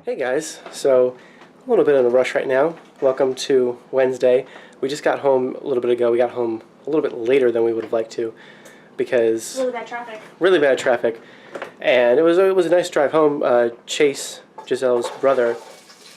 Hey guys, so a little bit in a rush right now. Welcome to Wednesday. We just got home a little bit ago. We got home a little bit later than we would have liked to because Really bad traffic. Really bad traffic, and it was a nice drive home. Chase, Giselle's brother,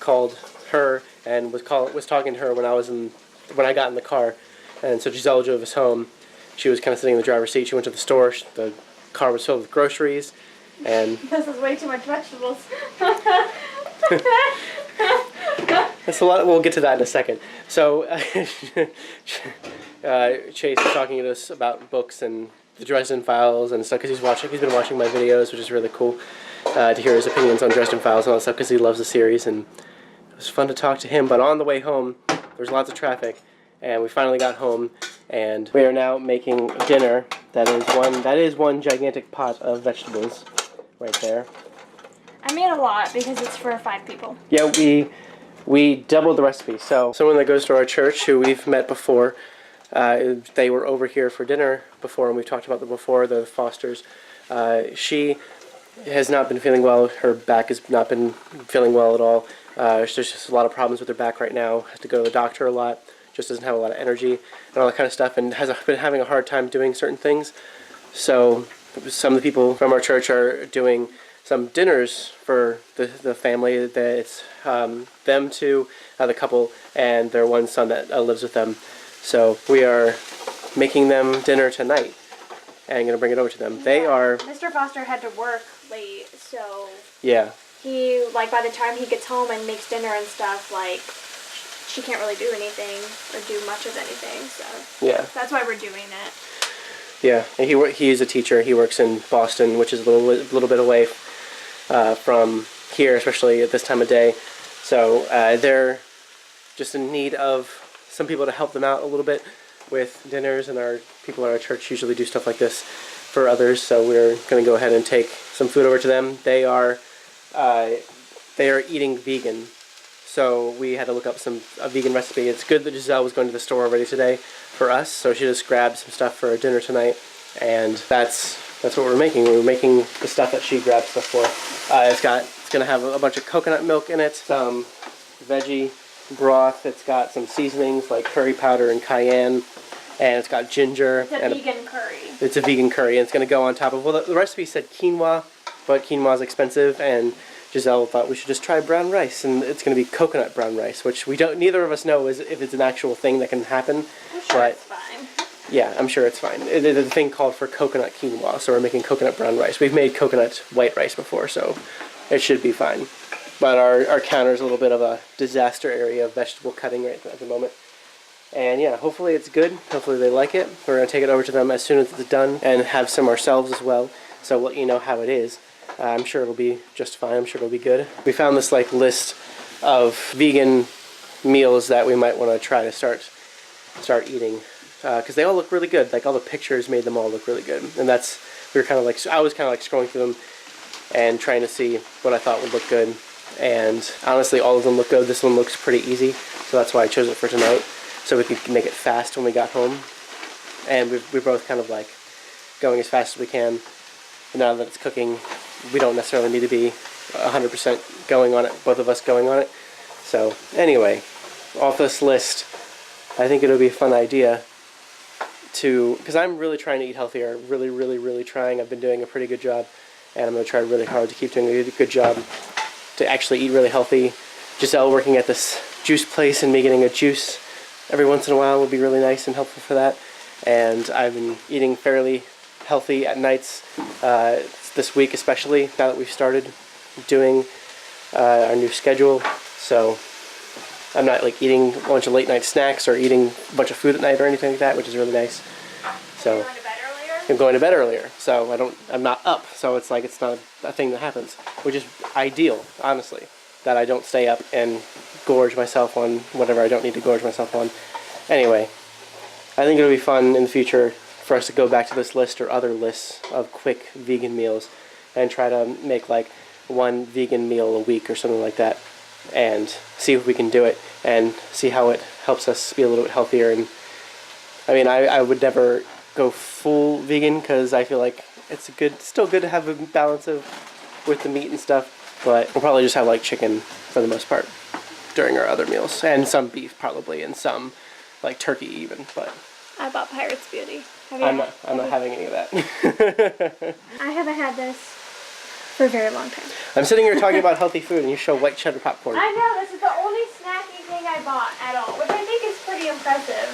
called her and was talking to her when I got in the car, and so Giselle drove us home. She was kind of sitting in the driver's seat. She went to the store. The car was filled with groceries, and this is way too much vegetables. That's a lot. We'll get to that in a second. So, Chase is talking to us about books and the Dresden Files and stuff because he's been watching my videos, which is really cool to hear his opinions on Dresden Files and all that stuff because he loves the series, and it was fun to talk to him. But on the way home, there was lots of traffic, and we finally got home, and we are now making dinner. That is one gigantic pot of vegetables, right there. I made a lot because it's for 5 people. Yeah, we doubled the recipe. So someone that goes to our church who we've met before, they were over here for dinner before, and we've talked about them before, the Fosters. She has not been feeling well. Her back has not been feeling well at all. There's just a lot of problems with her back right now. Has to go to the doctor a lot. Just doesn't have a lot of energy and all that kind of stuff, and has been having a hard time doing certain things. So some of the people from our church are doing some dinners for the family. It's them two, the couple, and their one son that lives with them. So we are making them dinner tonight and going to bring it over to them. They are... Mr. Foster had to work late, so... Yeah. He, by the time he gets home and makes dinner and stuff, she can't really do anything or do much of anything, so... Yeah. That's why we're doing it. Yeah, and he is a teacher. He works in Boston, which is a little bit away from here, especially at this time of day. So they're just in need of some people to help them out a little bit with dinners, and our people at our church usually do stuff like this for others. So we're going to go ahead and take some food over to them. They are eating vegan, so we had to look up a vegan recipe. It's good that Giselle was going to the store already today for us, so she just grabbed some stuff for dinner tonight, and that's what we're making. We're making the stuff that she grabbed stuff for. It's going to have a bunch of coconut milk in it, some veggie broth. It's got some seasonings like curry powder and cayenne, and it's got ginger. It's a vegan curry. It's a vegan curry, and it's going to go on top of, well, the recipe said quinoa, but quinoa is expensive, and Giselle thought we should just try brown rice, and it's going to be coconut brown rice, which neither of us know if it's an actual thing that can happen. I'm sure it's fine. Yeah, I'm sure it's fine. The thing called for coconut quinoa, so we're making coconut brown rice. We've made coconut white rice before, so it should be fine. But our counter is a little bit of a disaster area of vegetable cutting right at the moment. And yeah, hopefully it's good. Hopefully they like it. We're going to take it over to them as soon as it's done and have some ourselves as well. So we'll let you know how it is. I'm sure it'll be just fine. I'm sure it'll be good. We found this we of vegan meals that we might want to try to start eating. Because they all look really good. All the pictures made them all look really good. And I was kind of scrolling through them and trying to see what I thought would look good. And honestly, all of them look good. This one looks pretty easy, so that's why I chose it for tonight, so we could make it fast when we got home. And we're both kind of going as fast as we can. And now that it's cooking, we don't necessarily need to be 100% going on it, both of us going on it. So anyway, off this list, I think it'll be a fun idea because I'm really trying to eat healthier, really, really, really trying. I've been doing a pretty good job, and I'm going to try really hard to keep doing a good job to actually eat really healthy. Giselle working at this juice place and me getting a juice every once in a while would be really nice and helpful for that. And I've been eating fairly healthy at nights this week, especially now that we've started doing our new schedule. So I'm not eating a bunch of late night snacks or eating a bunch of food at night or anything like that, which is really nice. So Going to bed earlier? I'm going to bed earlier, so I'm not up, so it's it's not a thing that happens, which is ideal, honestly, that I don't stay up and gorge myself on whatever I don't need to gorge myself on. Anyway, I think it'll be fun in the future for us to go back to this list or other lists of quick vegan meals and try to make one vegan meal a week or something like that, and see if we can do it and see how it helps us be a little bit healthier. And I mean, I would never go full vegan because I feel like it's still good to have a balance with the meat and stuff. But we'll probably just have like chicken for the most part during our other meals, and some beef probably, and some like turkey even. But I bought Pirate's Beauty. I'm not having any of that. I haven't had this for a very long time. I'm sitting here talking about healthy food, and you show white cheddar popcorn. I know, this is the only snacky thing I bought at all, which I think is pretty impressive.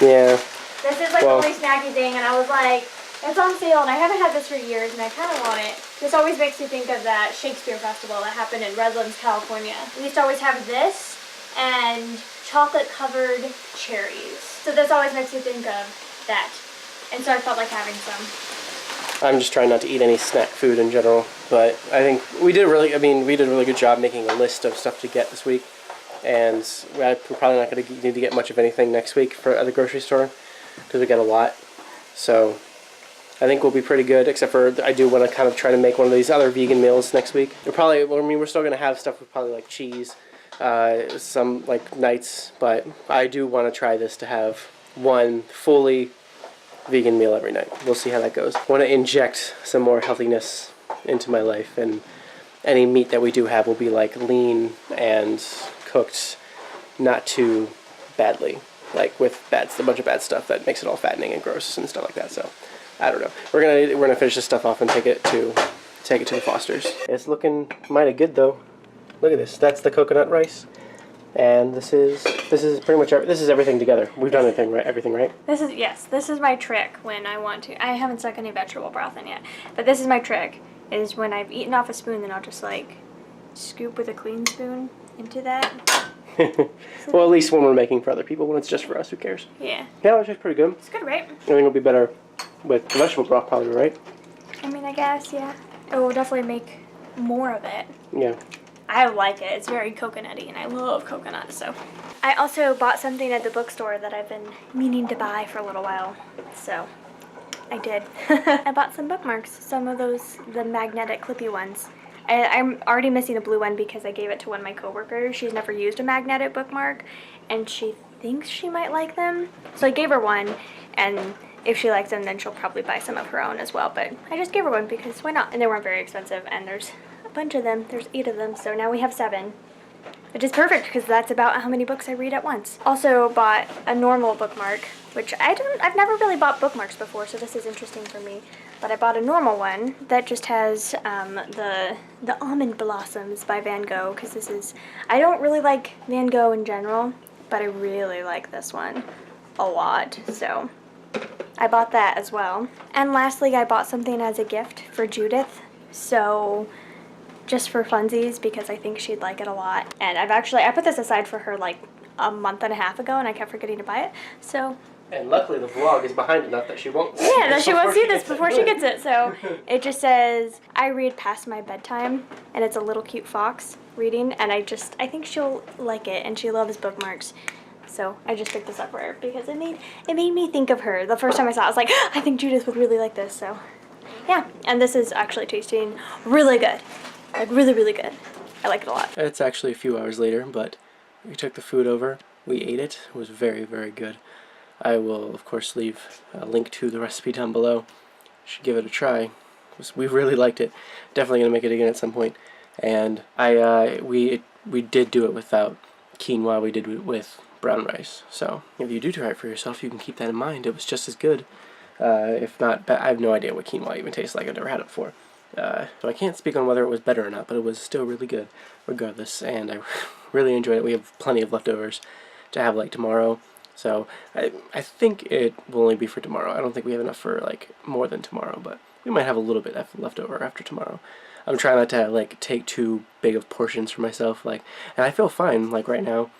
Yeah. This is like the only snacky thing, and I was like, it's on sale, and I haven't had this for years, and I kind of want it. This always makes me think of that Shakespeare festival that happened in Redlands, California. We used to always have this and chocolate-covered cherries. So this always makes me think of that. And so I felt like having some. I'm just trying not to eat any snack food in general, but I think we did a really good job making a list of stuff to get this week, and we're probably not going to need to get much of anything next week at the grocery store because we got a lot. So I think we'll be pretty good, except for I do want to kind of try to make one of these other vegan meals next week. We're still going to have stuff with probably like cheese, some like nights, but I do want to try this to have one fully vegan meal every night. We'll see how that goes. I want to inject some more healthiness into my life, and any meat that we do have will be like lean and cooked not too badly, like with a bunch of bad stuff that makes it all fattening and gross and stuff like that. So I don't know. We're gonna finish this stuff off and take it to the Fosters. It's looking mighty good though. Look at this. That's the coconut rice, and this is pretty much this is everything together. We've done everything right. This is my trick when I want to. I haven't stuck any vegetable broth in yet, but this is my trick. Is when I've eaten off a spoon, then I'll just like scoop with a clean spoon into that. Well, at least when we're making for other people. When it's just for us, who cares? Yeah. Yeah, it's pretty good. It's good, right? I think it'll be better with vegetable broth, probably, right? I mean, I guess, yeah. It will definitely make more of it. Yeah. I like it. It's very coconutty, and I love coconut, so. I also bought something at the bookstore that I've been meaning to buy for a little while, so I did. I bought some bookmarks, some of those, the magnetic clippy ones. I'm already missing a blue one because I gave it to one of my coworkers. She's never used a magnetic bookmark, and she thinks she might like them. So I gave her one, and if she likes them, then she'll probably buy some of her own as well. But I just gave her one because why not? And they weren't very expensive, and there's a bunch of them. There's 8 of them, so now we have 7. Which is perfect because that's about how many books I read at once. Also bought a normal bookmark, which I've never really bought bookmarks before, so this is interesting for me. But I bought a normal one that just has the almond blossoms by Van Gogh, because I don't really like Van Gogh in general, but I really like this one a lot, so I bought that as well. And lastly, I bought something as a gift for Judith, so just for funsies, because I think she'd like it a lot. And I put this aside for her like a month and a half ago, and I kept forgetting to buy it, so. And luckily the vlog is behind enough that she won't see yeah, that she won't see this before she gets it. So it just says, I read past my bedtime, and it's a little cute fox reading, and I think she'll like it, and she loves bookmarks. So I just picked this up for her because it made me think of her. The first time I saw it, I was like, I think Judith would really like this, so yeah. And this is actually tasting really good. Like really, really good. I like it a lot. It's actually a few hours later, but we took the food over, we ate it. It was very, very good. I will, of course, leave a link to the recipe down below. You should give it a try. We really liked it. Definitely gonna make it again at some point. And we did do it without quinoa. We did it with brown rice. So if you do try it for yourself, you can keep that in mind. It was just as good. If not, I have no idea what quinoa even tastes like. I've never had it before. So I can't speak on whether it was better or not, but it was still really good regardless, and I really enjoyed it. We have plenty of leftovers to have like tomorrow, so I think it will only be for tomorrow. I don't think we have enough for like more than tomorrow, but we might have a little bit left over after tomorrow. I'm trying not to like take too big of portions for myself, like, and I feel fine like right now.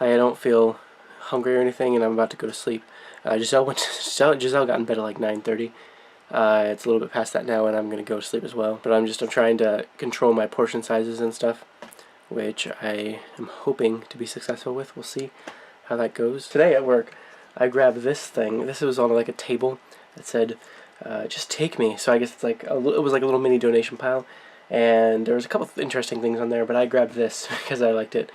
I don't feel hungry or anything, and I'm about to go to sleep. Giselle got in bed at like 9:30. It's a little bit past that now, and I'm going to go to sleep as well. But I'm trying to control my portion sizes and stuff, which I am hoping to be successful with. We'll see how that goes. Today at work, I grabbed this thing. This was on like a table that said, just take me. So I guess it's like it was like a little mini donation pile, and there was a couple of interesting things on there, but I grabbed this because I liked it.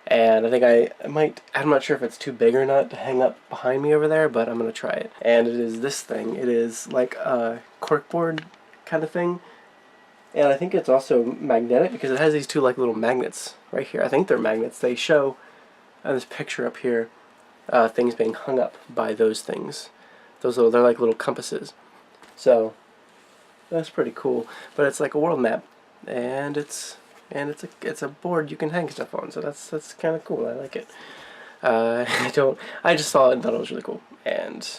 And I think I'm not sure if it's too big or not to hang up behind me over there, but I'm going to try it. And it is this thing. It is like a corkboard kind of thing. And I think it's also magnetic because it has these two like little magnets right here. I think they're magnets. They show on this picture up here things being hung up by those things. They're like little compasses. So that's pretty cool. But it's like a world map, and it's a board you can hang stuff on. So that's kind of cool. I like it. I just saw it and thought it was really cool, and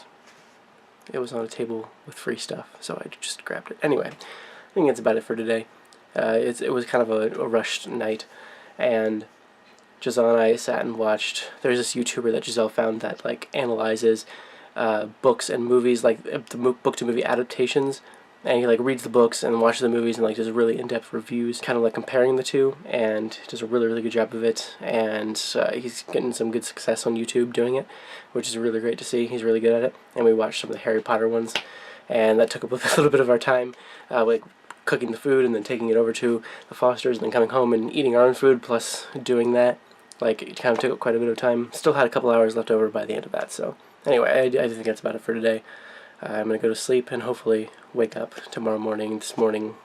it was on a table with free stuff, so I just grabbed it. Anyway, I think that's about it for today. It was kind of a rushed night, and Giselle and I sat and watched. There's this YouTuber that Giselle found that like analyzes books and movies, like the book to movie adaptations, and he like reads the books and watches the movies and like does really in-depth reviews, kind of like comparing the two, and does a really good job of it. And he's getting some good success on YouTube doing it, which is really great to see. He's really good at it. And we watched some of the Harry Potter ones, and that took up a little bit of our time, like cooking the food and then taking it over to the Fosters and then coming home and eating our own food plus doing that. Like, it kind of took up quite a bit of time. Still had a couple hours left over by the end of that, so anyway, I think that's about it for today. I'm going to go to sleep and hopefully wake up tomorrow morning. This morning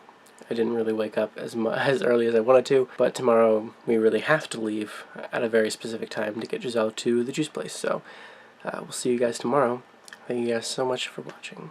I didn't really wake up as early as I wanted to, but tomorrow we really have to leave at a very specific time to get Giselle to the juice place, so we'll see you guys tomorrow. Thank you guys so much for watching.